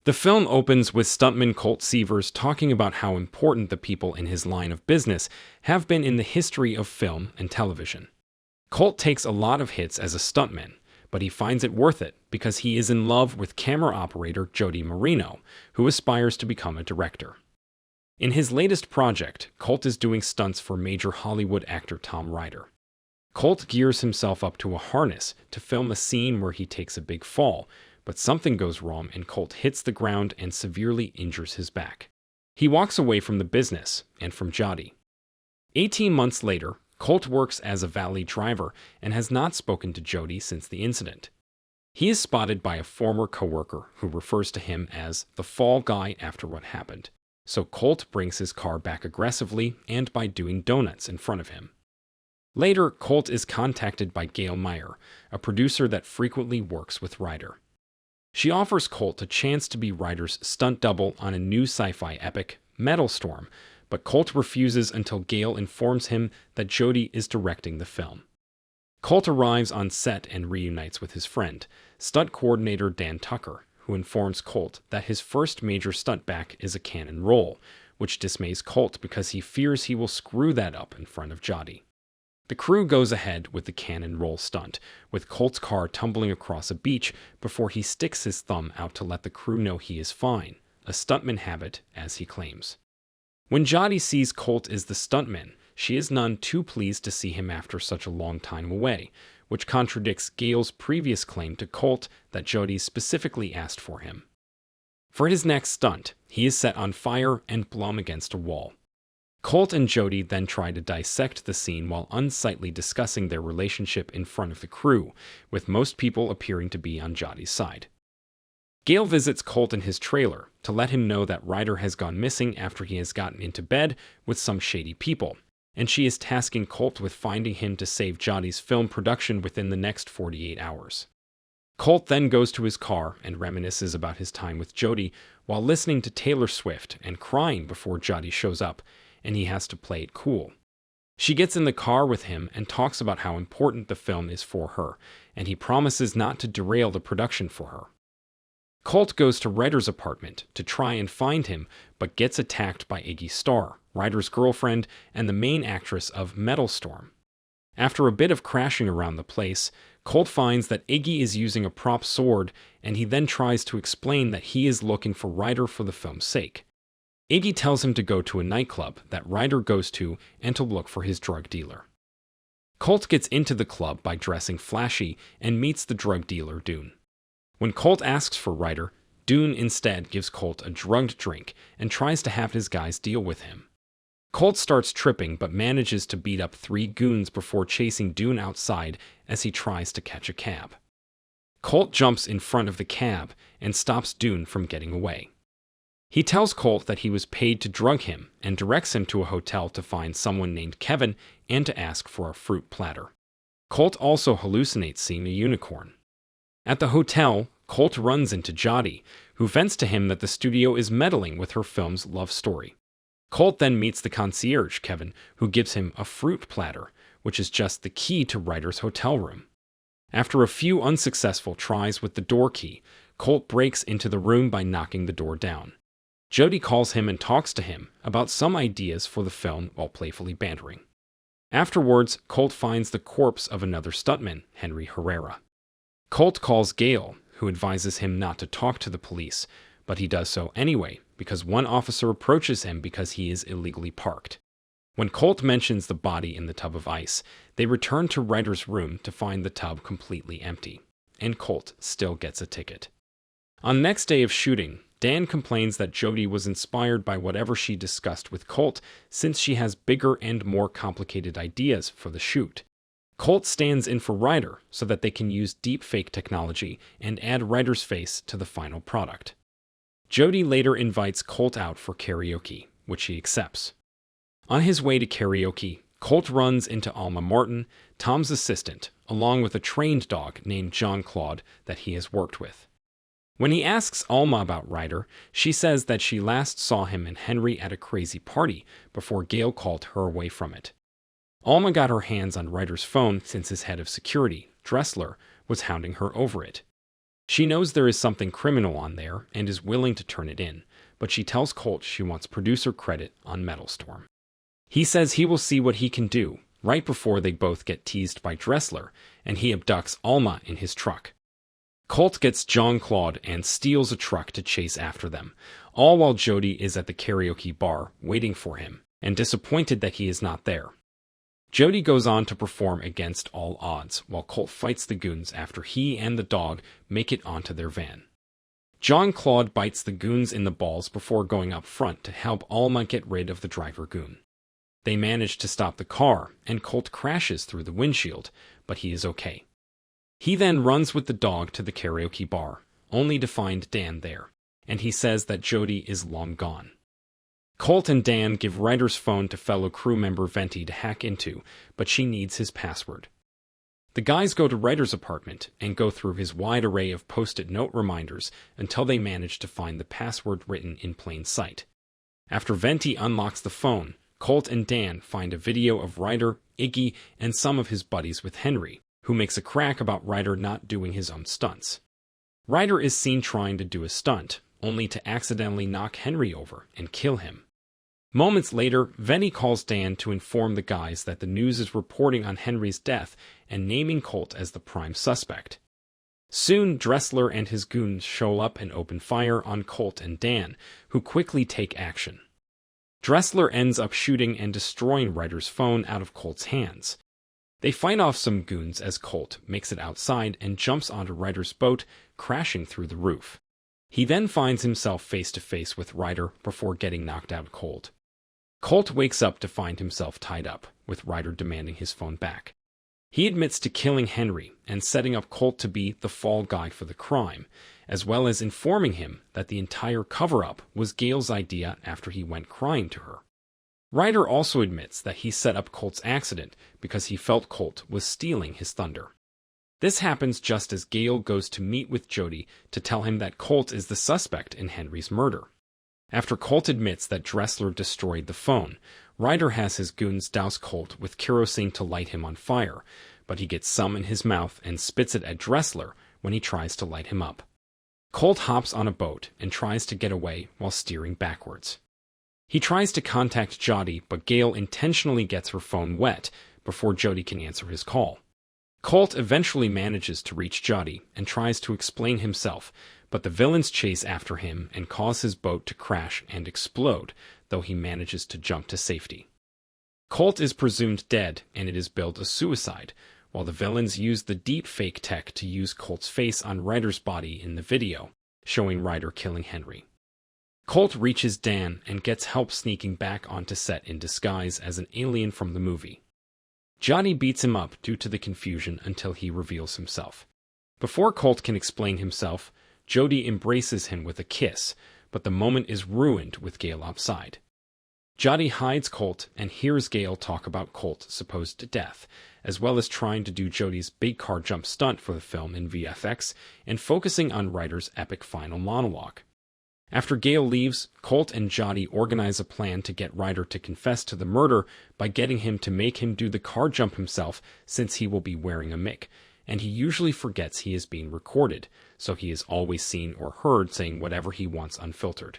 The film opens with stuntman Colt Seavers talking about how important the people in his line of business have been in the history of film and television. Colt takes a lot of hits as a stuntman, but he finds it worth it because he is in love with camera operator Jody Moreno, who aspires to become a director. In his latest project, Colt is doing stunts for major Hollywood actor Tom Ryder. Colt gears himself up to a harness to film a scene where he takes a big fall, but something goes wrong and Colt hits the ground and severely injures his back. He walks away from the business and from Jody. 18 months later, Colt works as a valet driver and has not spoken to Jody since the incident. He is spotted by a former coworker who refers to him as the fall guy after what happened, so Colt brings his car back aggressively and by doing donuts in front of him. Later, Colt is contacted by Gail Meyer, a producer that frequently works with Ryder. She offers Colt a chance to be Ryder's stunt double on a new sci-fi epic, Metalstorm, but Colt refuses until Gail informs him that Jody is directing the film. Colt arrives on set and reunites with his friend, stunt coordinator Dan Tucker, who informs Colt that his first major stunt back is a cannon roll, which dismays Colt because he fears he will screw that up in front of Jody. The crew goes ahead with the cannon roll stunt, with Colt's car tumbling across a beach before he sticks his thumb out to let the crew know he is fine, a stuntman habit, as he claims. When Jody sees Colt is the stuntman, she is none too pleased to see him after such a long time away, which contradicts Gail's previous claim to Colt that Jody specifically asked for him. For his next stunt, he is set on fire and blown against a wall. Colt and Jody then try to dissect the scene while unsightly discussing their relationship in front of the crew, with most people appearing to be on Jody's side. Gail visits Colt in his trailer to let him know that Ryder has gone missing after he has gotten into bed with some shady people, and she is tasking Colt with finding him to save Jody's film production within the next 48 hours. Colt then goes to his car and reminisces about his time with Jody while listening to Taylor Swift and crying before Jody shows up, and he has to play it cool. She gets in the car with him and talks about how important the film is for her, and he promises not to derail the production for her. Colt goes to Ryder's apartment to try and find him, but gets attacked by Iggy Starr, Ryder's girlfriend and the main actress of Metalstorm. After a bit of crashing around the place, Colt finds that Iggy is using a prop sword, and he then tries to explain that he is looking for Ryder for the film's sake. Iggy tells him to go to a nightclub that Ryder goes to and to look for his drug dealer. Colt gets into the club by dressing flashy and meets the drug dealer Dune. When Colt asks for Ryder, Dune instead gives Colt a drugged drink and tries to have his guys deal with him. Colt starts tripping but manages to beat up 3 goons before chasing Dune outside as he tries to catch a cab. Colt jumps in front of the cab and stops Dune from getting away. He tells Colt that he was paid to drug him and directs him to a hotel to find someone named Kevin and to ask for a fruit platter. Colt also hallucinates seeing a unicorn. At the hotel, Colt runs into Jody, who vents to him that the studio is meddling with her film's love story. Colt then meets the concierge, Kevin, who gives him a fruit platter, which is just the key to Ryder's hotel room. After a few unsuccessful tries with the door key, Colt breaks into the room by knocking the door down. Jody calls him and talks to him about some ideas for the film while playfully bantering. Afterwards, Colt finds the corpse of another stuntman, Henry Herrera. Colt calls Gail, who advises him not to talk to the police, but he does so anyway because one officer approaches him because he is illegally parked. When Colt mentions the body in the tub of ice, they return to Ryder's room to find the tub completely empty, and Colt still gets a ticket. On the next day of shooting, Dan complains that Jody was inspired by whatever she discussed with Colt since she has bigger and more complicated ideas for the shoot. Colt stands in for Ryder so that they can use deepfake technology and add Ryder's face to the final product. Jody later invites Colt out for karaoke, which he accepts. On his way to karaoke, Colt runs into Alma Martin, Tom's assistant, along with a trained dog named John Claude that he has worked with. When he asks Alma about Ryder, she says that she last saw him and Henry at a crazy party before Gail called her away from it. Alma got her hands on Ryder's phone since his head of security, Dressler, was hounding her over it. She knows there is something criminal on there and is willing to turn it in, but she tells Colt she wants producer credit on Metalstorm. He says he will see what he can do, right before they both get teased by Dressler, and he abducts Alma in his truck. Colt gets Jean-Claude and steals a truck to chase after them, all while Jody is at the karaoke bar waiting for him, and disappointed that he is not there. Jody goes on to perform against all odds, while Colt fights the goons after he and the dog make it onto their van. Jean-Claude bites the goons in the balls before going up front to help Alma get rid of the driver goon. They manage to stop the car, and Colt crashes through the windshield, but he is okay. He then runs with the dog to the karaoke bar, only to find Dan there, and he says that Jody is long gone. Colt and Dan give Ryder's phone to fellow crew member Venti to hack into, but she needs his password. The guys go to Ryder's apartment and go through his wide array of post-it note reminders until they manage to find the password written in plain sight. After Venti unlocks the phone, Colt and Dan find a video of Ryder, Iggy, and some of his buddies with Henry, who makes a crack about Ryder not doing his own stunts. Ryder is seen trying to do a stunt, only to accidentally knock Henry over and kill him. Moments later, Venti calls Dan to inform the guys that the news is reporting on Henry's death and naming Colt as the prime suspect. Soon, Dressler and his goons show up and open fire on Colt and Dan, who quickly take action. Dressler ends up shooting and destroying Ryder's phone out of Colt's hands. They fight off some goons as Colt makes it outside and jumps onto Ryder's boat, crashing through the roof. He then finds himself face-to-face with Ryder before getting knocked out cold. Colt wakes up to find himself tied up, with Ryder demanding his phone back. He admits to killing Henry and setting up Colt to be the fall guy for the crime, as well as informing him that the entire cover-up was Gail's idea after he went crying to her. Ryder also admits that he set up Colt's accident because he felt Colt was stealing his thunder. This happens just as Gail goes to meet with Jody to tell him that Colt is the suspect in Henry's murder. After Colt admits that Dressler destroyed the phone, Ryder has his goons douse Colt with kerosene to light him on fire, but he gets some in his mouth and spits it at Dressler when he tries to light him up. Colt hops on a boat and tries to get away while steering backwards. He tries to contact Jody, but Gail intentionally gets her phone wet before Jody can answer his call. Colt eventually manages to reach Jody and tries to explain himself, but the villains chase after him and cause his boat to crash and explode, though he manages to jump to safety. Colt is presumed dead, and it is billed a suicide, while the villains use the deep fake tech to use Colt's face on Ryder's body in the video, showing Ryder killing Henry. Colt reaches Dan and gets help sneaking back onto set in disguise as an alien from the movie. Jody beats him up due to the confusion until he reveals himself. Before Colt can explain himself, Jody embraces him with a kiss, but the moment is ruined with Gail outside. Jody hides Colt and hears Gail talk about Colt's supposed death, as well as trying to do Jody's big car jump stunt for the film in VFX and focusing on Ryder's epic final monologue. After Gail leaves, Colt and Jody organize a plan to get Ryder to confess to the murder by getting him to make him do the car jump himself since he will be wearing a mic, and he usually forgets he is being recorded, so he is always seen or heard saying whatever he wants unfiltered.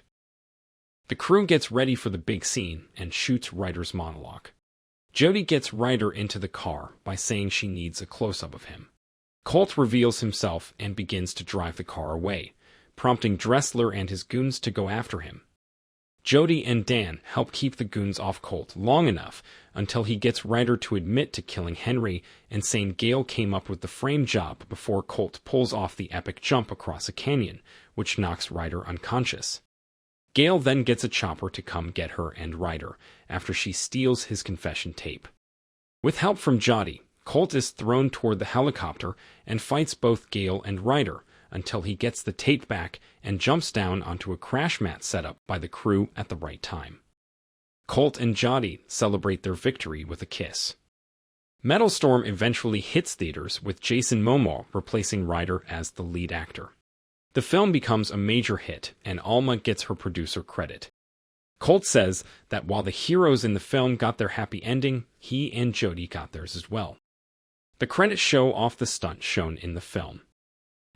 The crew gets ready for the big scene and shoots Ryder's monologue. Jody gets Ryder into the car by saying she needs a close-up of him. Colt reveals himself and begins to drive the car away, prompting Dressler and his goons to go after him. Jody and Dan help keep the goons off Colt long enough until he gets Ryder to admit to killing Henry and saying Gail came up with the frame job before Colt pulls off the epic jump across a canyon, which knocks Ryder unconscious. Gail then gets a chopper to come get her and Ryder after she steals his confession tape. With help from Jody, Colt is thrown toward the helicopter and fights both Gail and Ryder until he gets the tape back and jumps down onto a crash mat set up by the crew at the right time. Colt and Jody celebrate their victory with a kiss. Metalstorm eventually hits theaters with Jason Momoa replacing Ryder as the lead actor. The film becomes a major hit, and Alma gets her producer credit. Colt says that while the heroes in the film got their happy ending, he and Jody got theirs as well. The credits show off the stunt shown in the film.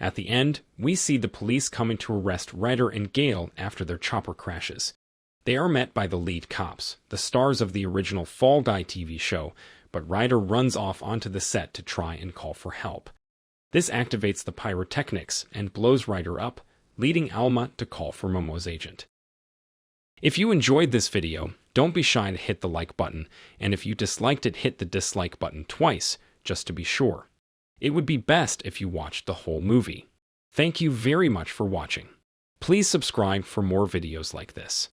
At the end, we see the police coming to arrest Ryder and Gail after their chopper crashes. They are met by the lead cops, the stars of the original Fall Guy TV show, but Ryder runs off onto the set to try and call for help. This activates the pyrotechnics and blows Ryder up, leading Alma to call for Momo's agent. If you enjoyed this video, don't be shy to hit the like button, and if you disliked it, hit the dislike button twice, just to be sure. It would be best if you watched the whole movie. Thank you very much for watching. Please subscribe for more videos like this.